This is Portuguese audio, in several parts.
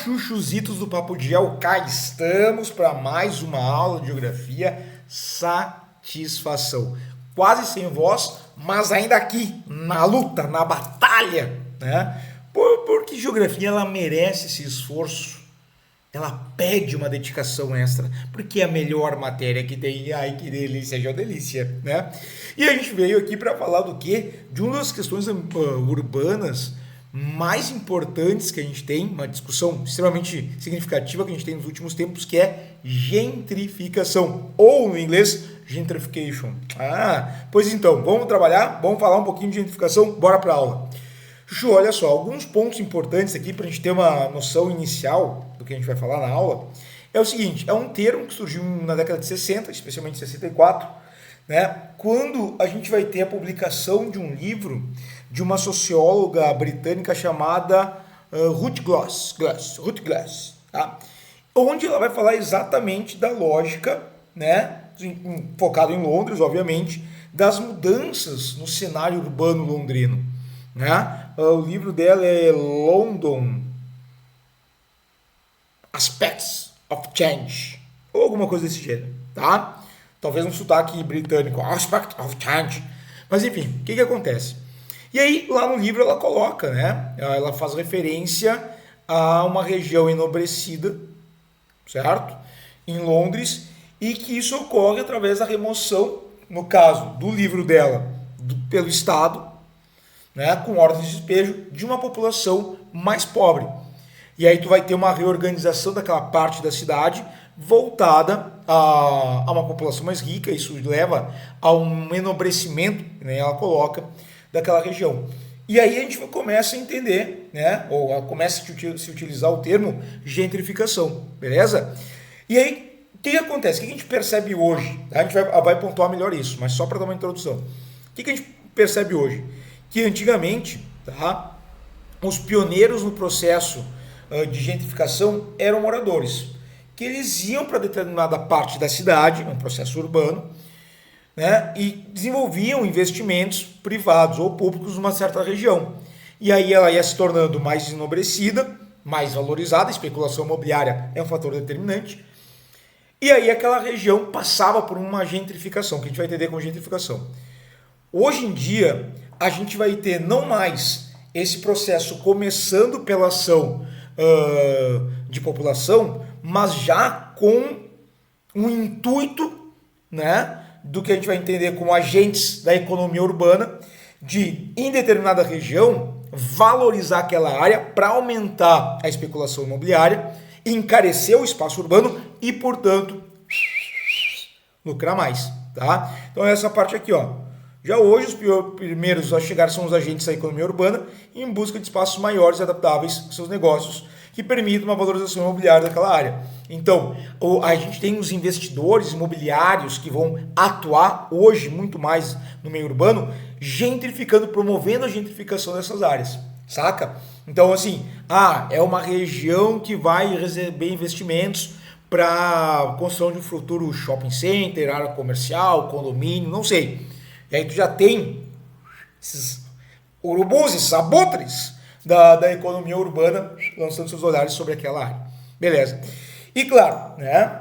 chuchuzitos do Papo de Gel, cá estamos para mais uma aula de geografia. Satisfação. Quase sem voz, mas ainda aqui, na luta, na batalha, né? Porque geografia ela merece esse esforço, ela pede uma dedicação extra, porque é a melhor matéria que tem. Ai, que delícia, já delícia, né? E a gente veio aqui para falar do quê? De uma das questões urbanas mais importantes que a gente tem, uma discussão extremamente significativa que a gente tem nos últimos tempos, que é gentrificação, ou no inglês, gentrification. Pois então, vamos trabalhar, vamos falar um pouquinho de gentrificação, bora para a aula. Chuchu, olha só, alguns pontos importantes aqui para a gente ter uma noção inicial do que a gente vai falar na aula, é o seguinte, é um termo que surgiu na década de 60, especialmente em 64, né, quando a gente vai ter a publicação de um livro de uma socióloga britânica chamada Ruth Glass, tá? Onde ela vai falar exatamente da lógica, né, focado em Londres, obviamente, das mudanças no cenário urbano londrino, né? O livro dela é London Aspects of Change, ou alguma coisa desse gênero, tá? Talvez um sotaque britânico, Aspect of Change. Mas enfim, o que acontece? E aí, lá no livro ela coloca, né? Ela faz referência a uma região enobrecida, certo? Em Londres, e que isso ocorre através da remoção, no caso do livro dela, pelo Estado, né? Com ordens de despejo de uma população mais pobre. E aí tu vai ter uma reorganização daquela parte da cidade voltada a uma população mais rica. Isso leva a um enobrecimento, né, ela coloca, daquela região. E aí a gente começa a entender, né, ou começa a se utilizar o termo gentrificação, beleza? E aí, o que acontece? O que a gente percebe hoje? A gente vai pontuar melhor isso, mas só para dar uma introdução. O que a gente percebe hoje? Que antigamente, tá, os pioneiros no processo de gentrificação eram moradores, que eles iam para determinada parte da cidade, um processo urbano, né, e desenvolviam investimentos privados ou públicos numa certa região. E aí ela ia se tornando mais enobrecida, mais valorizada, a especulação imobiliária é um fator determinante, e aí aquela região passava por uma gentrificação, que a gente vai entender como gentrificação. Hoje em dia, a gente vai ter não mais esse processo começando pela ação de população, mas já com um intuito, né, do que a gente vai entender como agentes da economia urbana, de, em determinada região, valorizar aquela área para aumentar a especulação imobiliária, encarecer o espaço urbano e, portanto, lucrar mais, tá? Então essa parte aqui, ó. Já hoje, os primeiros a chegar são os agentes da economia urbana em busca de espaços maiores e adaptáveis aos seus negócios, que permitam uma valorização imobiliária daquela área. Então, a gente tem os investidores imobiliários que vão atuar hoje muito mais no meio urbano, gentrificando, promovendo a gentrificação dessas áreas, saca? Então, assim, é uma região que vai receber investimentos para construção de um futuro shopping center, área comercial, condomínio, não sei. E aí tu já tem esses urubus, esses abutres da economia urbana lançando seus olhares sobre aquela área. Beleza. E claro, né,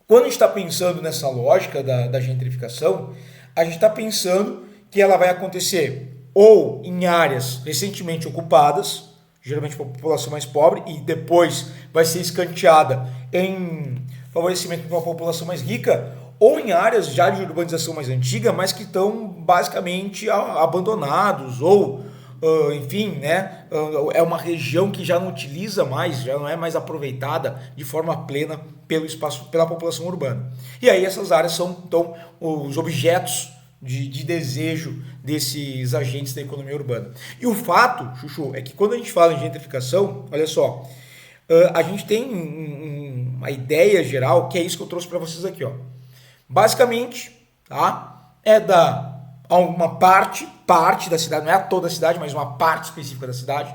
quando a gente está pensando nessa lógica da gentrificação, a gente está pensando que ela vai acontecer ou em áreas recentemente ocupadas, geralmente por população mais pobre, e depois vai ser escanteada em favorecimento de uma população mais rica, ou em áreas já de urbanização mais antiga, mas que estão basicamente abandonados, ou enfim, né, é uma região que já não utiliza mais, já não é mais aproveitada de forma plena pelo espaço, pela população urbana. E aí essas áreas são, então, os objetos de desejo desses agentes da economia urbana. E o fato, Chuchu, é que quando a gente fala em gentrificação, olha só, a gente tem uma ideia geral, que é isso que eu trouxe para vocês aqui, ó. Basicamente, tá, é a uma parte da cidade, não é a toda a cidade, mas uma parte específica da cidade,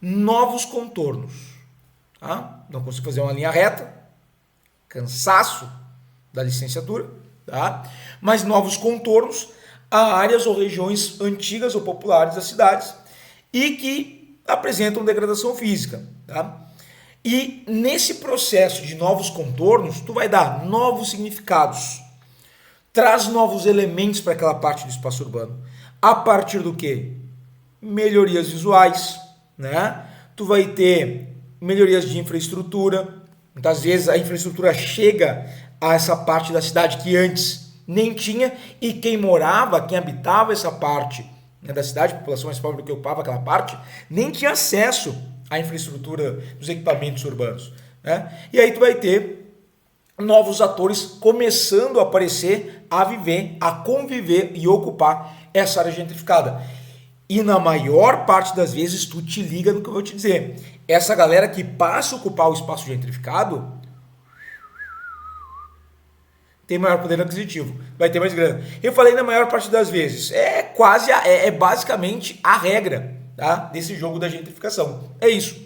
novos contornos. Tá? Não consigo fazer uma linha reta, cansaço da licenciatura, tá? Mas novos contornos a áreas ou regiões antigas ou populares das cidades e que apresentam degradação física. Tá? E nesse processo de novos contornos, tu vai dar novos significados. Traz novos elementos para aquela parte do espaço urbano. A partir do quê? Melhorias visuais, né? Tu vai ter melhorias de infraestrutura. Muitas vezes a infraestrutura chega a essa parte da cidade que antes nem tinha, e quem morava, quem habitava essa parte, né, da cidade, a população mais pobre que ocupava aquela parte, nem tinha acesso à infraestrutura dos equipamentos urbanos, né? E aí tu vai ter novos atores começando a aparecer, a viver, a conviver e ocupar essa área gentrificada. E na maior parte das vezes tu te liga no que eu vou te dizer. Essa galera que passa a ocupar o espaço gentrificado tem maior poder aquisitivo, vai ter mais grana. Eu falei na maior parte das vezes, é basicamente a regra, tá, desse jogo da gentrificação. É isso.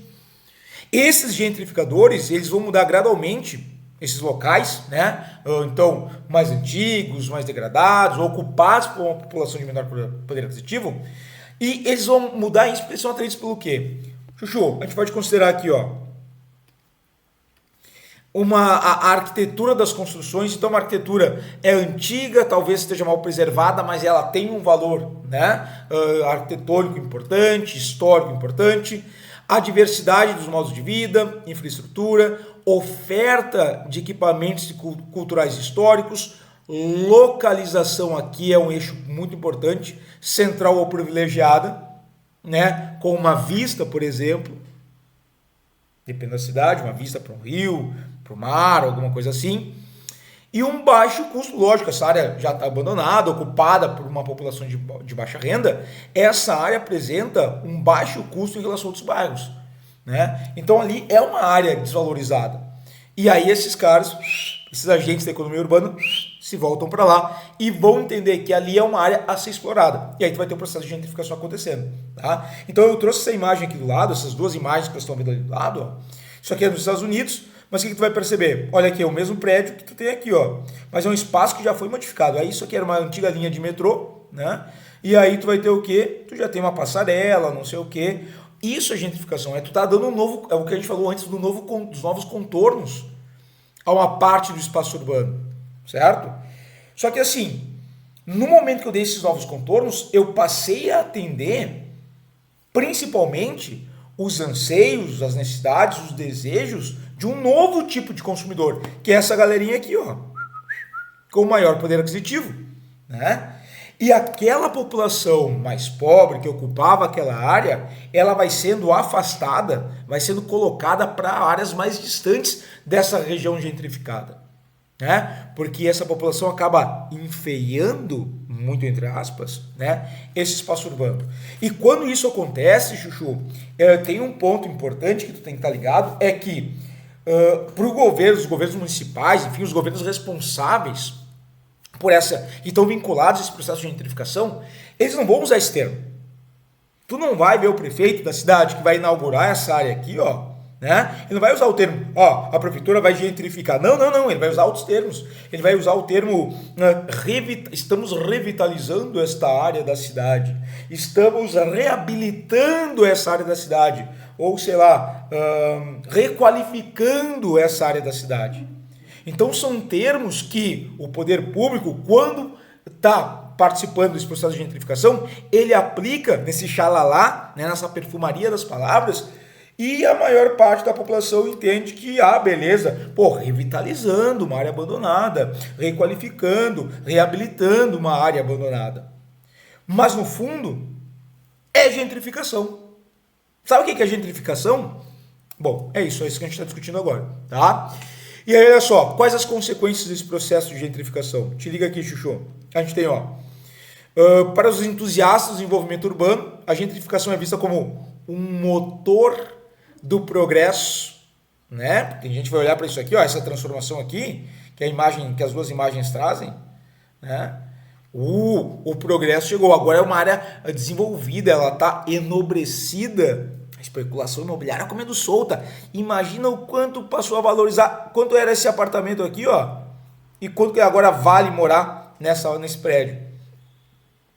Esses gentrificadores, eles vão mudar gradualmente esses locais, né? Então, mais antigos, mais degradados, ocupados por uma população de menor poder aquisitivo, e eles vão mudar isso porque eles são atraídos pelo quê? Chuchu, a gente pode considerar aqui, ó, a arquitetura das construções. Então, uma arquitetura é antiga, talvez esteja mal preservada, mas ela tem um valor, né, arquitetônico importante, histórico importante, a diversidade dos modos de vida, infraestrutura, oferta de equipamentos culturais históricos, localização aqui é um eixo muito importante, central ou privilegiada, né, com uma vista, por exemplo, depende da cidade, uma vista para um rio, para o mar, alguma coisa assim, e um baixo custo. Lógico, essa área já está abandonada, ocupada por uma população de baixa renda, essa área apresenta um baixo custo em relação a outros bairros, né? Então ali é uma área desvalorizada, e aí esses caras, esses agentes da economia urbana, se voltam para lá e vão entender que ali é uma área a ser explorada. E aí tu vai ter um processo de gentrificação acontecendo, tá? Então eu trouxe essa imagem aqui do lado, essas duas imagens que vocês estão vendo ali do lado, ó. Isso aqui é nos Estados Unidos, mas o que tu vai perceber? Olha aqui, é o mesmo prédio que tu tem aqui, ó, mas é um espaço que já foi modificado. Aí isso aqui era uma antiga linha de metrô, né? E aí tu vai ter o quê? Tu já tem uma passarela, não sei o quê. Isso é gentrificação, tu tá dando um novo, é o que a gente falou antes dos novos contornos a uma parte do espaço urbano, certo? Só que assim, no momento que eu dei esses novos contornos, eu passei a atender principalmente os anseios, as necessidades, os desejos de um novo tipo de consumidor, que é essa galerinha aqui, ó, com maior poder aquisitivo, né? E aquela população mais pobre que ocupava aquela área, ela vai sendo afastada, vai sendo colocada para áreas mais distantes dessa região gentrificada, né? Porque essa população acaba enfeiando, muito entre aspas, né, esse espaço urbano. E quando isso acontece, Chuchu, tem um ponto importante que tu tem que estar ligado, é que para os governos municipais, enfim, os governos responsáveis por essa, que estão vinculados a esse processo de gentrificação, eles não vão usar esse termo. Tu não vai ver o prefeito da cidade que vai inaugurar essa área aqui, ó, né? Ele não vai usar o termo, ó, a prefeitura vai gentrificar. Não, ele vai usar outros termos. Ele vai usar o termo, estamos revitalizando esta área da cidade, estamos reabilitando essa área da cidade, ou sei lá, requalificando essa área da cidade. Então são termos que o poder público, quando está participando desse processo de gentrificação, ele aplica nesse xalalá, né, nessa perfumaria das palavras, e a maior parte da população entende que, beleza, revitalizando uma área abandonada, requalificando, reabilitando uma área abandonada. Mas no fundo, é gentrificação. Sabe o que é gentrificação? Bom, é isso que a gente está discutindo agora, tá? E aí, olha só, quais as consequências desse processo de gentrificação? Te liga aqui, Chuchu. A gente tem, ó, para os entusiastas do desenvolvimento urbano, a gentrificação é vista como um motor do progresso, né? Tem gente que vai olhar para isso aqui, ó, essa transformação aqui, que a imagem, que as duas imagens trazem, né? O progresso chegou, agora é uma área desenvolvida, ela está enobrecida. A especulação imobiliária comendo solta. Imagina o quanto passou a valorizar, quanto era esse apartamento aqui, ó, e quanto que agora vale morar nesse prédio.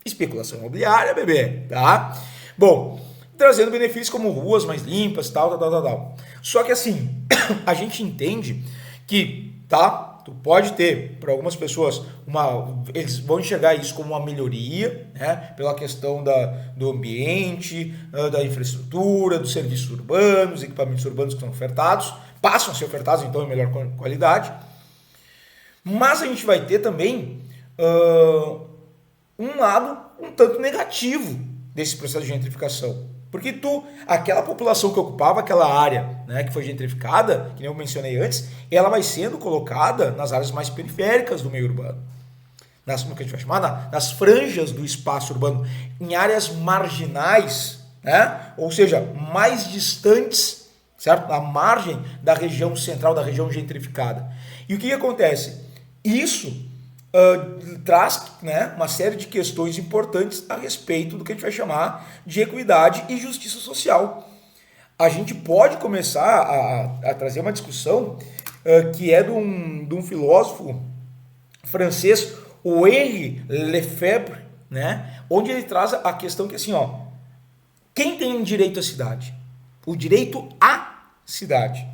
Especulação imobiliária, bebê, tá? Bom, trazendo benefícios como ruas mais limpas, tal. Só que assim, a gente entende que, tá? Tu pode ter, para algumas pessoas, eles vão enxergar isso como uma melhoria, né? Pela questão do ambiente, da infraestrutura, dos serviços urbanos, equipamentos urbanos que são ofertados, passam a ser ofertados então em melhor qualidade. Mas a gente vai ter também um lado um tanto negativo desse processo de gentrificação. Porque aquela população que ocupava aquela área, né, que foi gentrificada, que nem eu mencionei antes, ela vai sendo colocada nas áreas mais periféricas do meio urbano. No que a gente vai chamar, nas franjas do espaço urbano, em áreas marginais, né, ou seja, mais distantes, certo? À margem da região central, da região gentrificada. E o que acontece? Isso traz, né, uma série de questões importantes a respeito do que a gente vai chamar de equidade e justiça social. A gente pode começar a trazer uma discussão que é de um filósofo francês, o Henri Lefebvre, né, onde ele traz a questão que assim, ó, quem tem direito à cidade? O direito à cidade.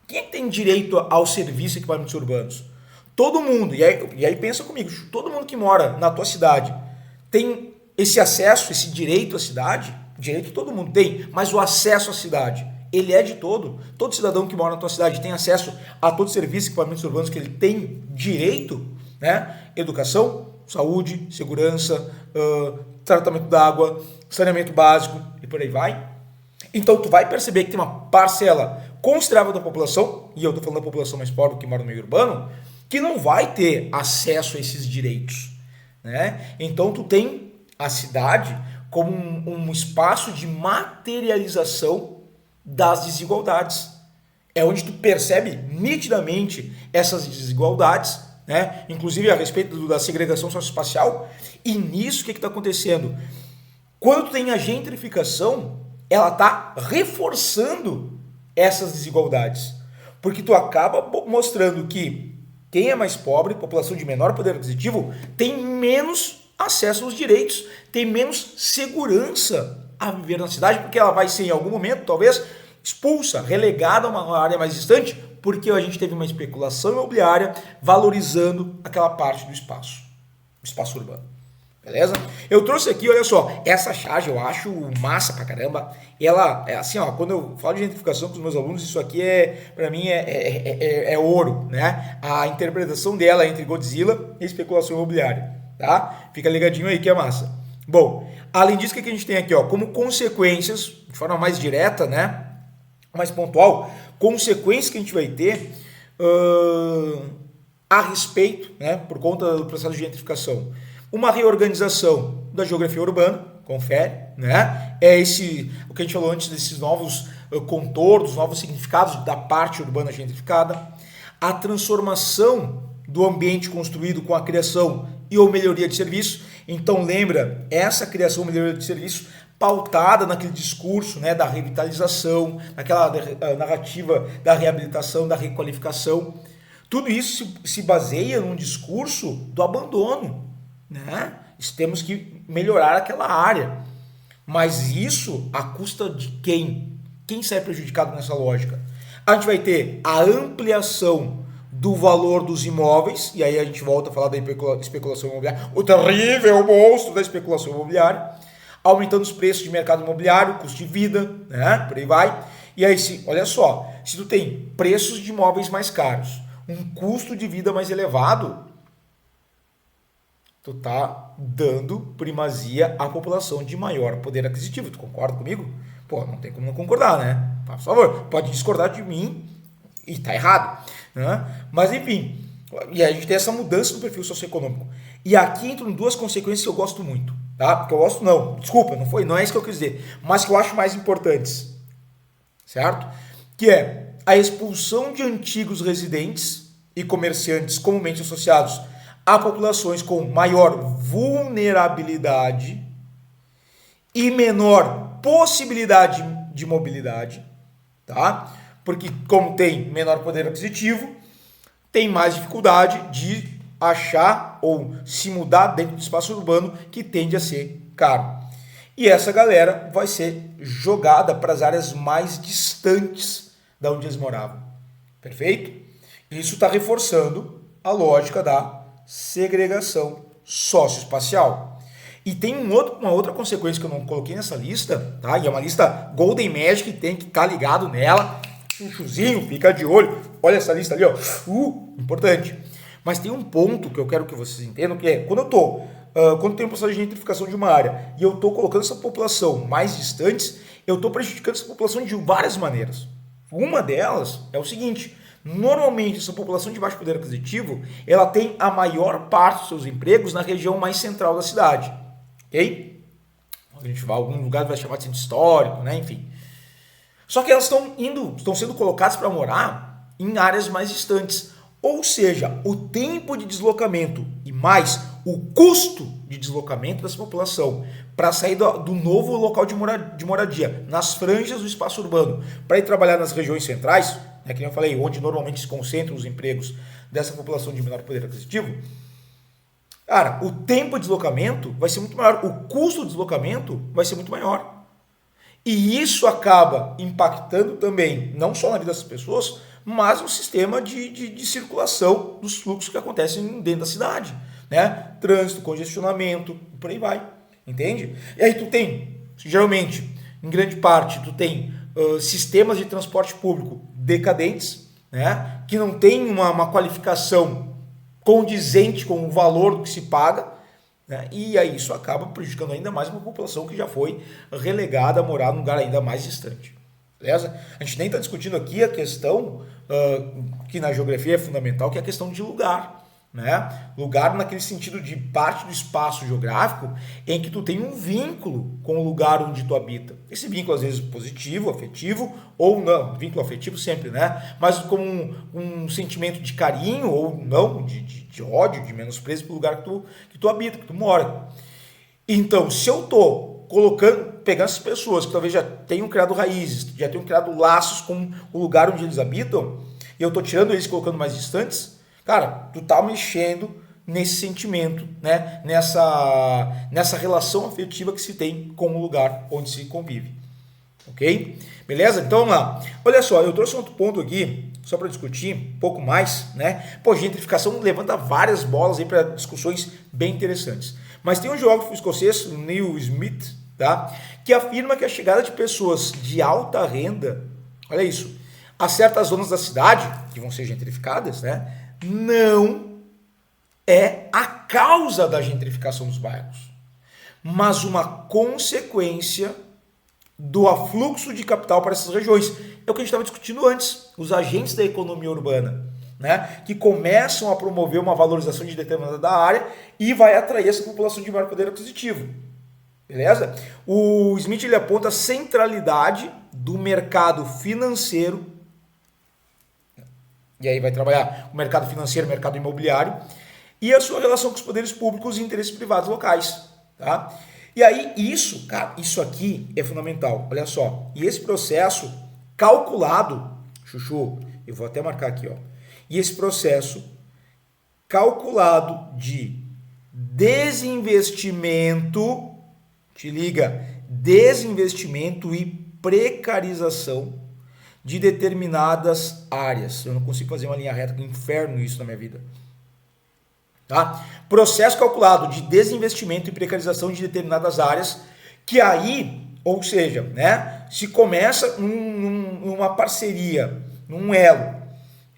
Quem tem direito ao serviço e equipamentos urbanos? Todo mundo, e aí pensa comigo, todo mundo que mora na tua cidade tem esse acesso, esse direito à cidade? Direito todo mundo tem, mas o acesso à cidade, ele é de todo cidadão que mora na tua cidade tem acesso a todos os serviços e equipamentos urbanos que ele tem direito, né? Educação, saúde, segurança, tratamento da água, saneamento básico e por aí vai. Então tu vai perceber que tem uma parcela considerável da população, e eu estou falando da população mais pobre que mora no meio urbano, que não vai ter acesso a esses direitos, né? Então tu tem a cidade como um espaço de materialização das desigualdades. É onde tu percebe nitidamente essas desigualdades, né? Inclusive a respeito da segregação socioespacial. E nisso o que está acontecendo? Quando tu tem a gentrificação, ela está reforçando essas desigualdades. Porque tu acaba mostrando que quem é mais pobre, população de menor poder aquisitivo, tem menos acesso aos direitos, tem menos segurança a viver na cidade, porque ela vai ser em algum momento, talvez, expulsa, relegada a uma área mais distante, porque a gente teve uma especulação imobiliária valorizando aquela parte do espaço urbano. Beleza? Eu trouxe aqui, olha só, essa charge eu acho massa pra caramba. Ela é assim, ó, quando eu falo de gentrificação com os meus alunos, isso aqui pra mim é ouro, né? A interpretação dela entre Godzilla e especulação imobiliária, tá? Fica ligadinho aí que é massa. Bom, além disso, o que a gente tem aqui, ó, como consequências, de forma mais direta, né? Mais pontual, consequências que a gente vai ter a respeito, né? Por conta do processo de gentrificação. Uma reorganização da geografia urbana, confere, né? O que a gente falou antes desses novos contornos, novos significados da parte urbana gentrificada. A transformação do ambiente construído com a criação e ou melhoria de serviço. Então lembra, essa criação e melhoria de serviço pautada naquele discurso, né, da revitalização, naquela narrativa da reabilitação, da requalificação. Tudo isso se baseia num discurso do abandono, né? Temos que melhorar aquela área, mas isso à custa de quem? Quem sai prejudicado nessa lógica? A gente vai ter a ampliação do valor dos imóveis, e aí a gente volta a falar da especulação imobiliária, o terrível monstro da especulação imobiliária, aumentando os preços de mercado imobiliário, custo de vida, né? Por aí vai. E aí, olha só, se tu tem preços de imóveis mais caros, um custo de vida mais elevado, tu tá dando primazia à população de maior poder aquisitivo. Tu concorda comigo? Pô, não tem como não concordar, né? Por favor, pode discordar de mim e tá errado, né? Mas enfim, e a gente tem essa mudança no perfil socioeconômico. E aqui entram duas consequências que eu gosto muito, tá? Porque eu gosto, não, desculpa, não é isso que eu quis dizer, mas que eu acho mais importantes, certo? Que é a expulsão de antigos residentes e comerciantes comumente associados a populações com maior vulnerabilidade e menor possibilidade de mobilidade, tá? Porque como tem menor poder aquisitivo, tem mais dificuldade de achar ou se mudar dentro do espaço urbano, que tende a ser caro. E essa galera vai ser jogada para as áreas mais distantes da onde eles moravam. Perfeito? Isso está reforçando a lógica da segregação socioespacial. E tem uma outra consequência que eu não coloquei nessa lista, tá? E é uma lista Golden Magic, tem que estar ligado nela. Chuchuzinho, fica de olho. Olha essa lista ali, ó. Importante. Mas tem um ponto que eu quero que vocês entendam, que é quando tem um processo de gentrificação de uma área e eu estou colocando essa população mais distantes, eu estou prejudicando essa população de várias maneiras. Uma delas é o seguinte: normalmente essa população de baixo poder aquisitivo, ela tem a maior parte dos seus empregos na região mais central da cidade, ok? A gente vai a algum lugar vai chamar de centro histórico, né? Enfim. Só que elas estão sendo colocadas para morar em áreas mais distantes. Ou seja, o tempo de deslocamento e mais o custo de deslocamento dessa população para sair do novo local de moradia, nas franjas do espaço urbano, para ir trabalhar nas regiões centrais, né, que eu falei, onde normalmente se concentram os empregos dessa população de menor poder aquisitivo, cara, o tempo de deslocamento vai ser muito maior, o custo de deslocamento vai ser muito maior. E isso acaba impactando também, não só na vida dessas pessoas, mas no sistema de circulação dos fluxos que acontecem dentro da cidade, né? Trânsito, congestionamento, por aí vai, entende? E aí tu tem, geralmente, em grande parte, tu tem sistemas de transporte público decadentes, né? Que não tem uma qualificação condizente com o valor do que se paga, né? E aí isso acaba prejudicando ainda mais uma população que já foi relegada a morar num lugar ainda mais distante. Beleza? A gente nem está discutindo aqui a questão que na geografia é fundamental, que é a questão de lugar. Né? Lugar naquele sentido de parte do espaço geográfico em que tu tem um vínculo com o lugar onde tu habita. Esse vínculo às vezes positivo, afetivo, ou não, vínculo afetivo sempre, né? Mas como um sentimento de carinho ou não, de ódio, de menosprezo pelo lugar que tu habita, que tu mora. Então, se eu tô pegando essas pessoas que talvez já tenham criado raízes, já tenham criado laços com o lugar onde eles habitam, e eu tô tirando eles e colocando mais distantes, cara, tu tá mexendo nesse sentimento, né? Nessa relação afetiva que se tem com o lugar onde se convive. Ok? Beleza? Então vamos lá. Olha só, eu trouxe um outro ponto aqui, só para discutir um pouco mais, né? Pô, gentrificação levanta várias bolas aí para discussões bem interessantes. Mas tem um geógrafo escocês, Neil Smith, tá? Que afirma que a chegada de pessoas de alta renda, olha isso, a certas zonas da cidade, que vão ser gentrificadas, né? Não é a causa da gentrificação dos bairros, mas uma consequência do afluxo de capital para essas regiões. É o que a gente estava discutindo antes, os agentes da economia urbana, né, que começam a promover uma valorização de determinada área e vai atrair essa população de maior poder aquisitivo. Beleza? O Smith ele aponta a centralidade do mercado financeiro, e aí vai trabalhar o mercado financeiro, o mercado imobiliário, e a sua relação com os poderes públicos e interesses privados locais. Tá? E aí isso, cara, isso aqui é fundamental. Olha só, e esse processo calculado, Chuchu, eu vou até marcar aqui, ó. E esse processo calculado de desinvestimento, te liga, desinvestimento e precarização de determinadas áreas. Eu não consigo fazer uma linha reta, que inferno isso na minha vida. Tá? Processo calculado de desinvestimento e precarização de determinadas áreas, que aí, ou seja, né, se começa numa parceria, num elo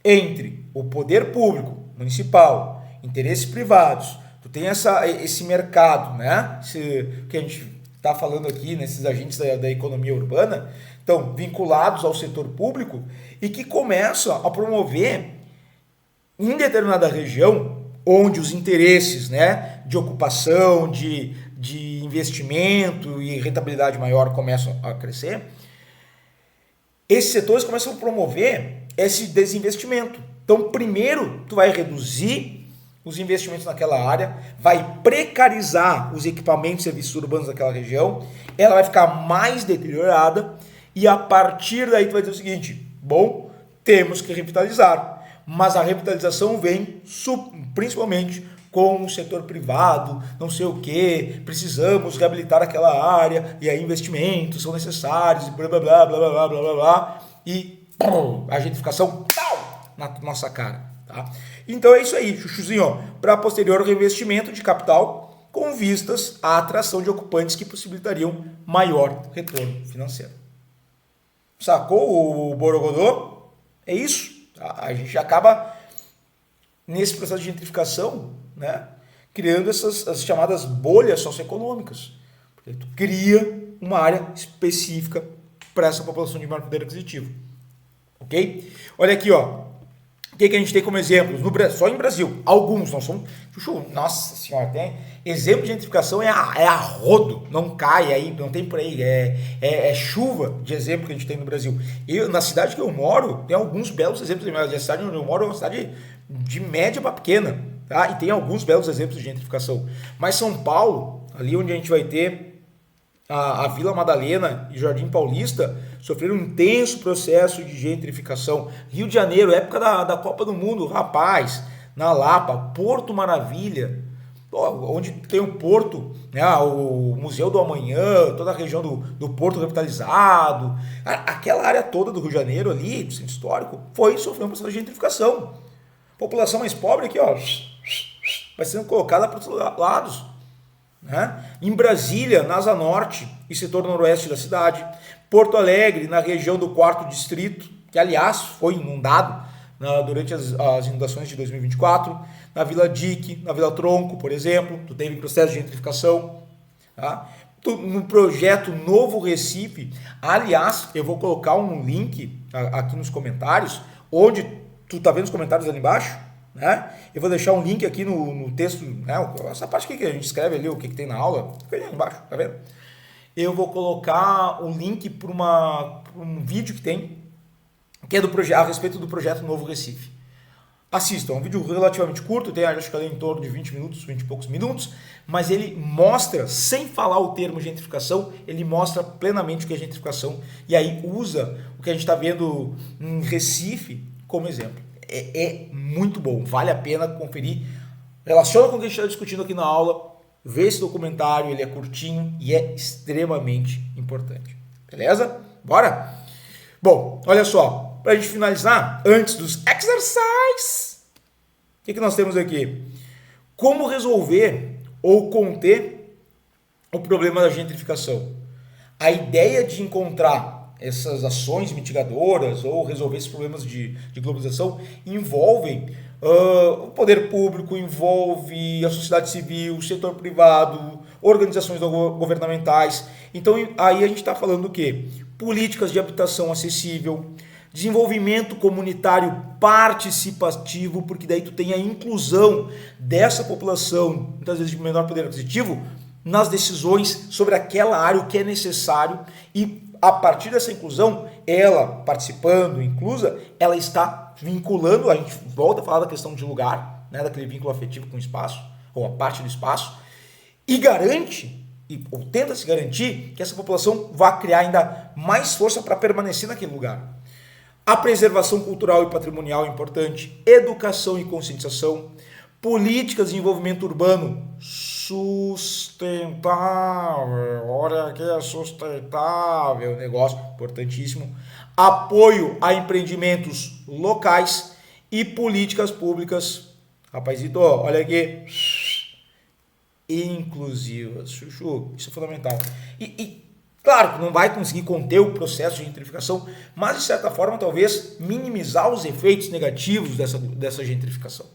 entre o poder público, municipal, interesses privados, tu tem esse mercado, né, que a gente está falando aqui, nesses agentes da economia urbana, estão vinculados ao setor público e que começam a promover em determinada região, onde os interesses, né, de ocupação, de investimento e rentabilidade maior começam a crescer, esses setores começam a promover esse desinvestimento. Então, primeiro, tu vai reduzir os investimentos naquela área, vai precarizar os equipamentos e serviços urbanos daquela região, ela vai ficar mais deteriorada e a partir daí tu vai dizer o seguinte, bom, temos que revitalizar. Mas a revitalização vem principalmente com o setor privado, não sei o que, precisamos reabilitar aquela área, e aí investimentos são necessários, e blá blá blá blá blá blá blá blá, e a gentrificação na nossa cara. Tá? Então é isso aí, chuchuzinho, para posterior reinvestimento de capital com vistas à atração de ocupantes que possibilitariam maior retorno financeiro. Sacou o Borogodô? É isso. A gente acaba, nesse processo de gentrificação, né, criando as chamadas bolhas socioeconômicas. Porque tu cria uma área específica para essa população de maior poder aquisitivo. Ok? Olha aqui, ó. O que a gente tem como exemplos? Só em Brasil. Alguns, não são... Nossa senhora, tem exemplo de gentrificação é a rodo. Não cai aí, não tem por aí. É chuva de exemplo que a gente tem no Brasil. Na cidade que eu moro, tem alguns belos exemplos. A cidade onde eu moro é uma cidade de média para pequena. Tá? E tem alguns belos exemplos de gentrificação. Mas São Paulo, ali onde a gente vai ter a Vila Madalena e Jardim Paulista, sofreram um intenso processo de gentrificação. Rio de Janeiro, época da Copa do Mundo, rapaz, na Lapa, Porto Maravilha, onde tem o Porto, né, o Museu do Amanhã, toda a região do Porto revitalizado, aquela área toda do Rio de Janeiro ali, do centro histórico, foi sofrendo um processo de gentrificação. População mais pobre aqui, ó, vai sendo colocada para outros lados. Né? Em Brasília, na Asa Norte e setor noroeste da cidade, Porto Alegre, na região do 4º Distrito, que aliás foi inundado durante as inundações de 2024, na Vila Dique, na Vila Tronco, por exemplo, tu teve processo de gentrificação. Tá? No projeto Novo Recife, aliás, eu vou colocar um link aqui nos comentários, onde tu tá vendo os comentários ali embaixo, né? Eu vou deixar um link aqui no texto, né? Essa parte aqui que a gente escreve ali, o que tem na aula, fica ali embaixo, tá vendo? Eu vou colocar um link para um vídeo que tem, que é a respeito do projeto Novo Recife. Assistam, é um vídeo relativamente curto, tem acho que ali em torno de 20 minutos, 20 e poucos minutos, mas ele mostra, sem falar o termo gentrificação, ele mostra plenamente o que é gentrificação, e aí usa o que a gente está vendo em Recife como exemplo. É muito bom, vale a pena conferir. Relaciona com o que a gente está discutindo aqui na aula, vê esse documentário, ele é curtinho e é extremamente importante. Beleza? Bora? Bom, olha só, para a gente finalizar, antes dos exercises, o que nós temos aqui? Como resolver ou conter o problema da gentrificação? A ideia de encontrar essas ações mitigadoras ou resolver esses problemas de globalização envolvem o poder público, envolve a sociedade civil, o setor privado, organizações governamentais. Então aí a gente está falando do quê? Políticas de habitação acessível, desenvolvimento comunitário participativo, porque daí tu tem a inclusão dessa população, muitas vezes de menor poder aquisitivo, nas decisões sobre aquela área, o que é necessário, e a partir dessa inclusão, ela participando, inclusa, ela está vinculando, a gente volta a falar da questão de lugar, né, daquele vínculo afetivo com o espaço, ou a parte do espaço, e garante, ou tenta se garantir, que essa população vá criar ainda mais força para permanecer naquele lugar. A preservação cultural e patrimonial é importante, educação e conscientização, políticas de desenvolvimento urbano sustentável, olha que é sustentável, negócio importantíssimo, apoio a empreendimentos locais e políticas públicas, rapazito, olha aqui, inclusivas, chuchu, isso é fundamental. E claro que não vai conseguir conter o processo de gentrificação, mas de certa forma talvez minimizar os efeitos negativos dessa gentrificação.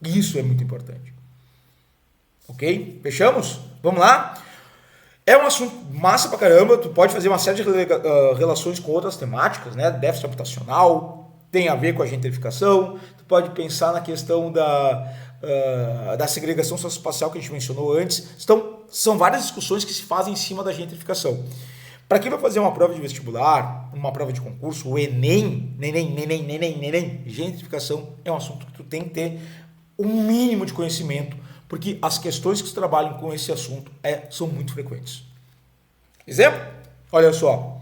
Isso é muito importante. Ok? Fechamos? Vamos lá? É um assunto massa pra caramba, tu pode fazer uma série de relações com outras temáticas, né? Déficit habitacional, tem a ver com a gentrificação, tu pode pensar na questão da segregação socioespacial que a gente mencionou antes. Então, são várias discussões que se fazem em cima da gentrificação. Para quem vai fazer uma prova de vestibular, uma prova de concurso, o Enem, gentrificação é um assunto que tu tem que ter um mínimo de conhecimento, porque as questões que se trabalham com esse assunto são muito frequentes. Exemplo? Olha só.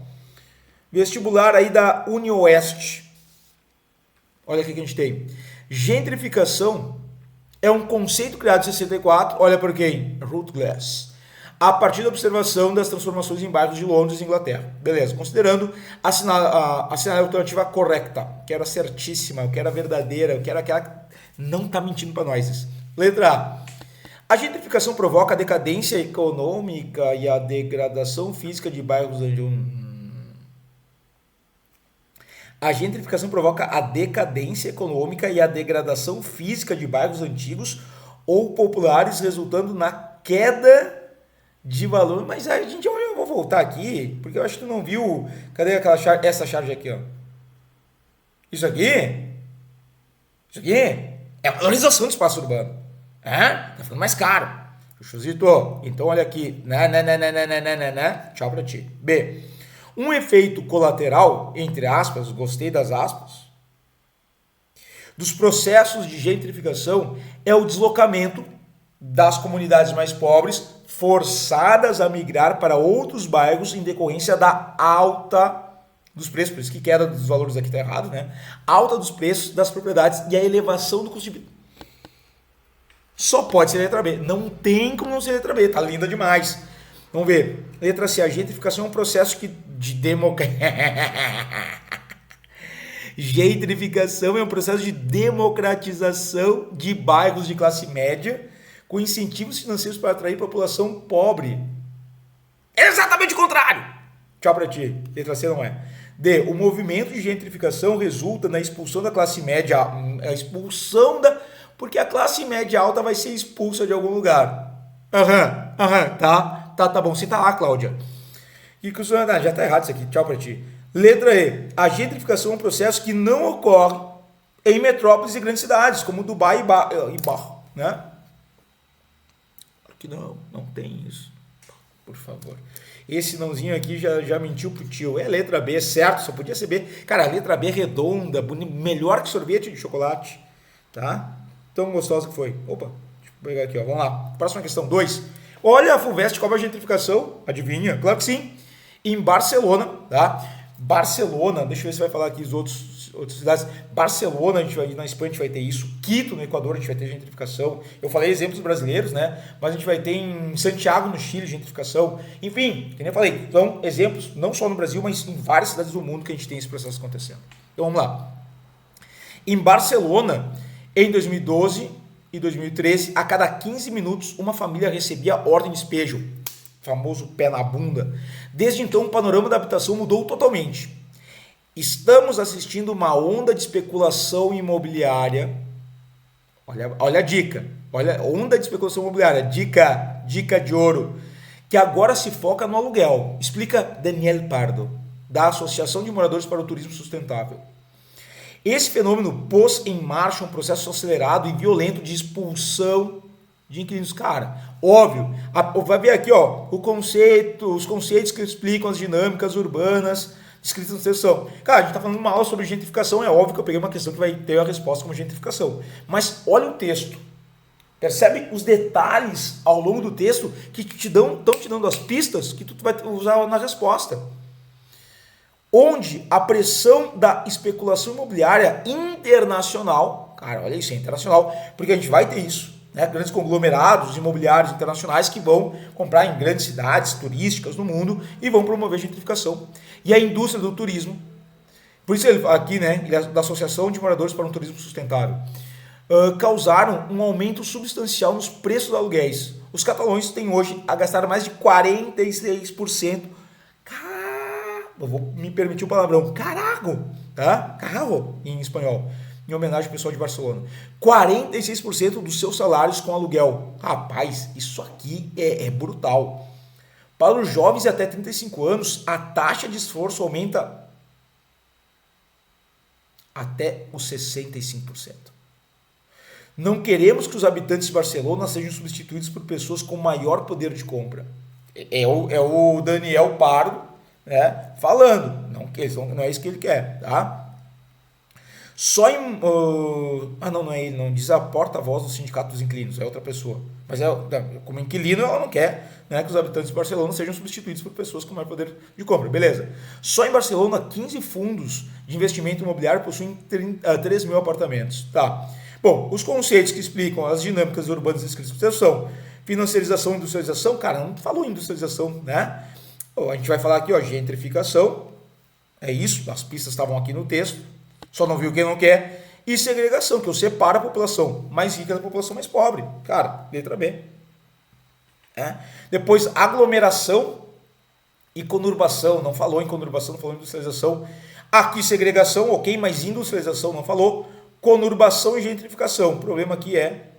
Vestibular aí da UniOeste. Olha aqui que a gente tem. Gentrificação é um conceito criado em 64, olha por quem? Ruth Glass. A partir da observação das transformações em bairros de Londres e Inglaterra. Beleza, considerando a alternativa correta, que era certíssima, que era verdadeira, que era aquela que não está mentindo para nós. Letra A. A gentrificação provoca a decadência econômica e a degradação física de bairros A gentrificação provoca a decadência econômica e a degradação física de bairros antigos ou populares, resultando na queda de valor. Mas a gente, eu vou voltar aqui, porque eu acho que tu não viu. Cadê essa charge aqui, ó? Isso aqui? Isso aqui é a valorização do espaço urbano. Tá ficando mais caro. Chuzito. Então olha aqui. Tchau pra ti. B. Um efeito colateral, entre aspas, gostei das aspas, dos processos de gentrificação é o deslocamento das comunidades mais pobres forçadas a migrar para outros bairros em decorrência da alta dos preços, por isso que queda dos valores aqui está errado, né? Alta dos preços das propriedades e a elevação do custo de vida. Só pode ser letra B. Não tem como não ser letra B, tá linda demais. Vamos ver. Letra C. A gentrificação é um processo Gentrificação é um processo de democratização de bairros de classe média com incentivos financeiros para atrair população pobre. É exatamente o contrário. Tchau pra ti. Letra C não é. D. O movimento de gentrificação resulta na expulsão da classe média, porque a classe média alta vai ser expulsa de algum lugar. Tá bom. Senta lá, Cláudia. Já tá errado isso aqui. Tchau pra ti. Letra E. A gentrificação é um processo que não ocorre em metrópoles e grandes cidades, como Dubai e Bar, né? Que não tem isso. Por favor. Esse nãozinho aqui já mentiu pro tio. É letra B, certo? Só podia ser B. Cara, a letra B é redonda, melhor que sorvete de chocolate. Tá? Tão gostosa que foi. Opa, deixa eu pegar aqui, ó. Vamos lá. Próxima questão, 2. Olha a Fulvestre, qual é a gentrificação? Adivinha? Claro que sim. Em Barcelona, tá? Barcelona, deixa eu ver se vai falar aqui as outras cidades. Barcelona, na Espanha a gente vai ter isso. Quito, no Equador, a gente vai ter gentrificação. Eu falei exemplos brasileiros, né? Mas a gente vai ter em Santiago, no Chile, gentrificação. Enfim, que nem eu falei, são exemplos não só no Brasil, mas em várias cidades do mundo que a gente tem esse processo acontecendo. Então vamos lá. Em Barcelona, em 2012 e 2013, a cada 15 minutos, uma família recebia ordem de despejo. Famoso pé na bunda. Desde então, o panorama da habitação mudou totalmente. Estamos assistindo uma onda de especulação imobiliária. Olha a dica. Olha, onda de especulação imobiliária. Dica de ouro. Que agora se foca no aluguel. Explica Daniel Pardo, da Associação de Moradores para o Turismo Sustentável. Esse fenômeno pôs em marcha um processo acelerado e violento de expulsão de inquilinos. Cara, óbvio, vai ver aqui, ó, os conceitos que explicam as dinâmicas urbanas descritas na seção. Cara, a gente tá falando uma aula sobre gentrificação, é óbvio que eu peguei uma questão que vai ter a resposta como gentrificação. Mas olha o texto. Percebe os detalhes ao longo do texto que estão te dando as pistas que tu vai usar na resposta. Onde a pressão da especulação imobiliária internacional, cara, olha isso, é internacional, porque a gente vai ter isso, né? Grandes conglomerados imobiliários internacionais que vão comprar em grandes cidades turísticas no mundo e vão promover gentrificação. E a indústria do turismo, por isso ele aqui, né, ele é da Associação de Moradores para um Turismo Sustentável, causaram um aumento substancial nos preços dos aluguéis. Os catalães têm hoje a gastar mais de 46%. Eu vou me permitir o palavrão, carajo, tá? Carro em espanhol, em homenagem ao pessoal de Barcelona. 46% dos seus salários com aluguel. Rapaz, isso aqui é brutal. Para os jovens de até 35 anos, a taxa de esforço aumenta até os 65%. Não queremos que os habitantes de Barcelona sejam substituídos por pessoas com maior poder de compra. É o Daniel Pardo, né, falando, não é isso que ele quer, tá? Só em... não é ele, não diz a porta-voz do Sindicato dos Inquilinos, é outra pessoa. Mas como inquilino, ela não quer, né, que os habitantes de Barcelona sejam substituídos por pessoas com maior poder de compra, beleza. Só em Barcelona, 15 fundos de investimento imobiliário possuem 3 mil apartamentos, tá? Bom, os conceitos que explicam as dinâmicas urbanas descritas são financiarização e industrialização. Cara, não falou industrialização, né? A gente vai falar aqui, ó, gentrificação. É isso, as pistas estavam aqui no texto. Só não viu quem não quer. E segregação, que eu separo a população mais rica da população mais pobre. Cara, letra B. Depois, aglomeração e conurbação. Não falou em conurbação, não falou em industrialização. Aqui, segregação, ok, mas industrialização não falou. Conurbação e gentrificação. O problema aqui é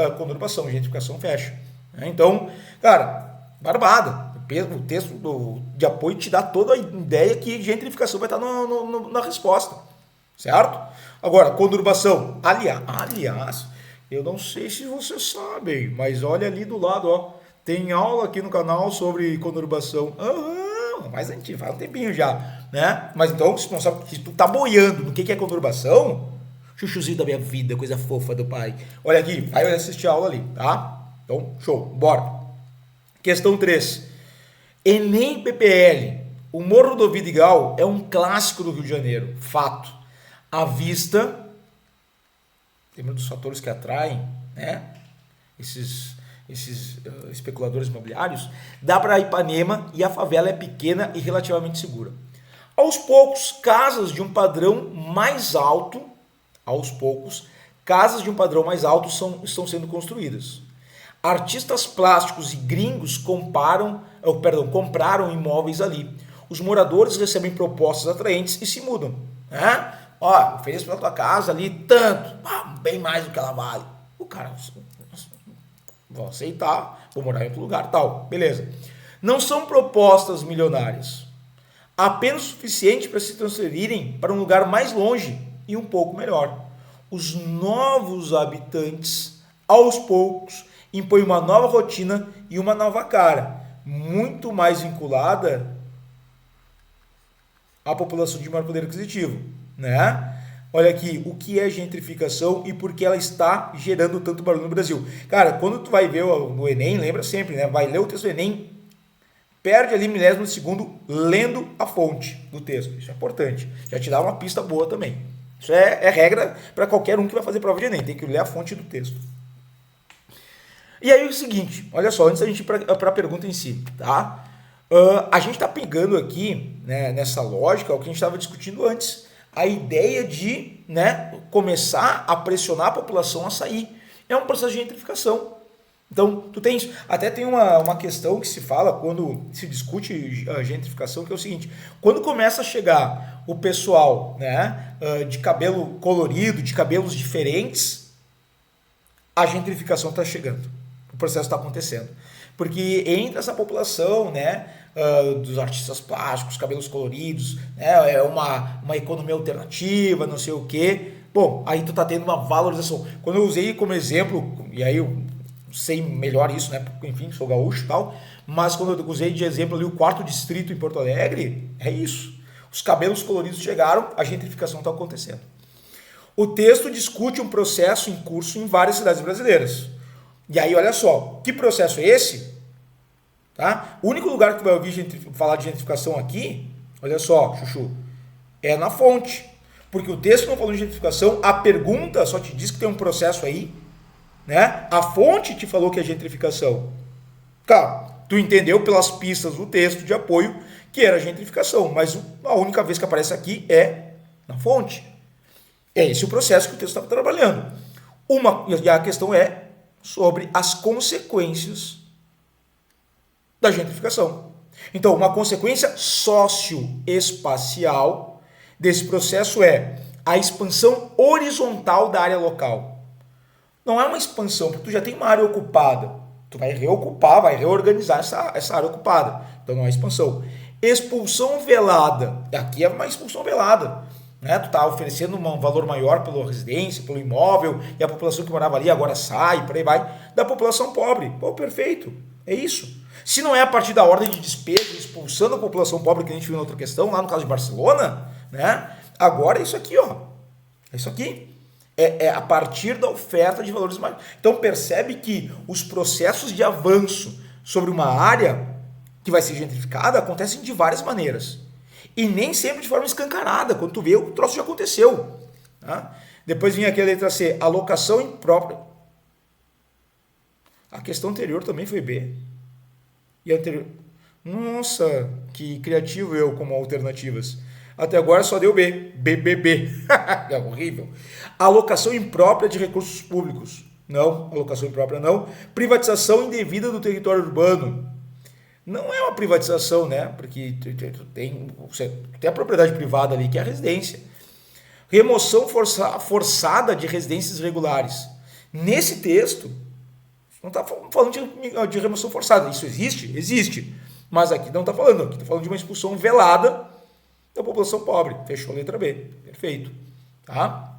a conurbação, gentrificação fecha. Então, cara, barbada. O texto de apoio te dá toda a ideia que gentrificação vai estar na resposta. Certo? Agora, conurbação. Aliás, eu não sei se vocês sabem, mas olha ali do lado, ó. Tem aula aqui no canal sobre conurbação. Mas a gente faz um tempinho já, né? Mas então, se tu não sabe, se tu tá boiando no que é conurbação, chuchuzinho da minha vida, coisa fofa do pai. Olha aqui, vai assistir a aula ali, tá? Então, show, bora. Questão 3. Enem PPL. O Morro do Vidigal é um clássico do Rio de Janeiro. Fato. À vista, lembra dos fatores que atraem, né? Esses especuladores imobiliários, dá para Ipanema e a favela é pequena e relativamente segura. Aos poucos, casas de um padrão mais alto estão sendo construídas. Artistas plásticos e gringos compraram imóveis ali. Os moradores recebem propostas atraentes e se mudam. Né? Ó, ofereço para tua casa ali tanto, bem mais do que ela vale. O cara, vou aceitar, vou morar em outro lugar, tal, beleza. Não são propostas milionárias, apenas o suficiente para se transferirem para um lugar mais longe e um pouco melhor. Os novos habitantes, aos poucos, impõem uma nova rotina e uma nova cara, muito mais vinculada à população de maior poder aquisitivo, né? Olha aqui, o que é gentrificação e por que ela está gerando tanto barulho no Brasil. Cara, quando tu vai ver o Enem, lembra sempre, né? Vai ler o texto do Enem, perde ali milésimo de segundo lendo a fonte do texto. Isso é importante. Já te dá uma pista boa também. Isso é regra para qualquer um que vai fazer prova de Enem. Tem que ler a fonte do texto. E aí o seguinte, olha só, antes da gente ir para a pergunta em si, tá? A gente está pegando aqui, né, nessa lógica, o que a gente estava discutindo antes, a ideia de, né, começar a pressionar a população a sair. É um processo de gentrificação. Então, até tem uma questão que se fala quando se discute a gentrificação, que é o seguinte: quando começa a chegar o pessoal, né, de cabelo colorido, de cabelos diferentes, a gentrificação está chegando. O processo está acontecendo. Porque entre essa população, né, dos artistas plásticos, cabelos coloridos, né, é uma economia alternativa, não sei o quê. Bom, aí tu tá tendo uma valorização. Quando eu usei como exemplo, e aí eu sei melhor isso, né, porque enfim, sou gaúcho e tal, mas quando eu usei de exemplo ali o 4º distrito em Porto Alegre, é isso. Os cabelos coloridos chegaram, a gentrificação está acontecendo. O texto discute um processo em curso em várias cidades brasileiras. E aí, olha só, que processo é esse? Tá? O único lugar que tu vai ouvir falar de gentrificação aqui, olha só, Chuchu, é na fonte. Porque o texto não falou de gentrificação, a pergunta só te diz que tem um processo aí, né? A fonte te falou que é gentrificação. Cara, tu entendeu pelas pistas do texto de apoio que era gentrificação, mas a única vez que aparece aqui é na fonte. É esse o processo que o texto estava trabalhando. E a questão é sobre as consequências da gentrificação. Então, uma consequência socioespacial desse processo é a expansão horizontal da área local. Não é uma expansão, porque tu já tem uma área ocupada. Tu vai reocupar, vai reorganizar essa área ocupada. Então não é expansão. Expulsão velada. Aqui é uma expulsão velada. Né? Tu está oferecendo um valor maior pela residência, pelo imóvel, e a população que morava ali agora sai, por aí vai, da população pobre. Pô, perfeito. É isso. Se não é a partir da ordem de despejo, expulsando a população pobre, que a gente viu na outra questão, lá no caso de Barcelona, né? Agora é isso aqui, ó. É isso aqui. É a partir da oferta de valores mais. Então percebe que os processos de avanço sobre uma área que vai ser gentrificada acontecem de várias maneiras. E nem sempre de forma escancarada. Quando tu vê, o troço já aconteceu. Tá? Depois vinha aqui a letra C, alocação imprópria. A questão anterior também foi B. E a anterior... Nossa, que criativo eu como alternativas. Até agora só deu B. BBB. É horrível. Alocação imprópria de recursos públicos. Não, alocação imprópria não. Privatização indevida do território urbano. Não é uma privatização, né? Porque você tem a propriedade privada ali, que é a residência. Remoção forçada de residências irregulares. Nesse texto, não está falando de remoção forçada. Isso existe? Existe. Mas aqui não está falando. Aqui está falando de uma expulsão velada da população pobre. Fechou a letra B. Perfeito. Tá?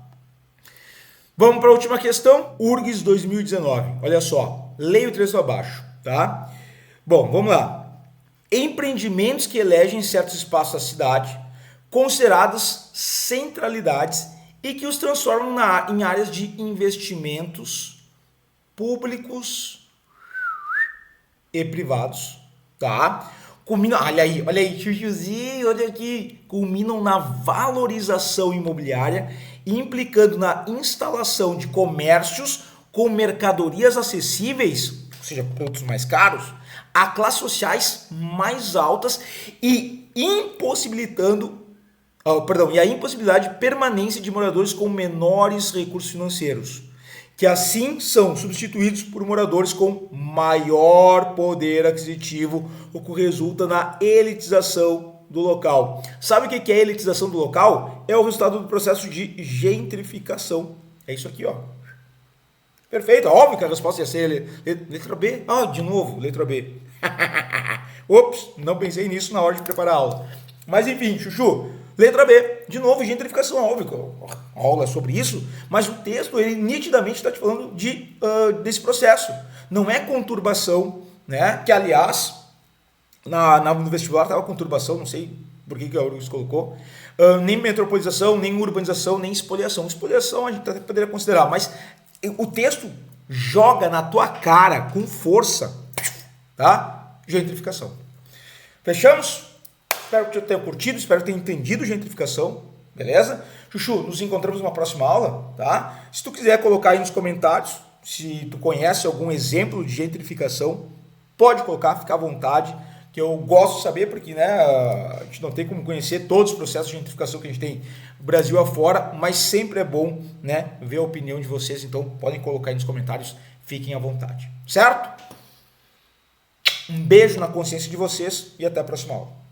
Vamos para a última questão. URGS 2019. Olha só. Leia o trecho abaixo. Tá? Bom, vamos lá. Empreendimentos que elegem certos espaços da cidade, consideradas centralidades e que os transformam em áreas de investimentos públicos e privados, tá? Culminam, olha aí, chuchuzinho, olha aqui, culminam na valorização imobiliária, implicando na instalação de comércios com mercadorias acessíveis, ou seja, produtos mais caros, a classes sociais mais altas e a impossibilidade de permanência de moradores com menores recursos financeiros, que assim são substituídos por moradores com maior poder aquisitivo, o que resulta na elitização do local. Sabe o que é a elitização do local? É o resultado do processo de gentrificação. É isso aqui, ó. Perfeito, óbvio que a resposta ia ser letra B. Ah, de novo, letra B. Ops, não pensei nisso na hora de preparar a aula. Mas enfim, chuchu, letra B. De novo, gentrificação, óbvio. A aula é sobre isso, mas o texto, ele nitidamente está te falando desse processo. Não é conturbação, né? Que, aliás, no vestibular estava conturbação, não sei por que a URGS colocou. Nem metropolização, nem urbanização, nem espoliação. Espoliação a gente até poderia considerar, mas o texto joga na tua cara com força, tá? Gentrificação. Fechamos? Espero que tu tenha curtido, espero que tenha entendido gentrificação, beleza? Chuchu, nos encontramos numa próxima aula, tá? Se tu quiser colocar aí nos comentários, se tu conhece algum exemplo de gentrificação, pode colocar, fica à vontade, que eu gosto de saber, porque, né, a gente não tem como conhecer todos os processos de gentrificação que a gente tem no Brasil afora, mas sempre é bom, né, ver a opinião de vocês, então podem colocar aí nos comentários, fiquem à vontade, certo? Um beijo na consciência de vocês e até a próxima aula.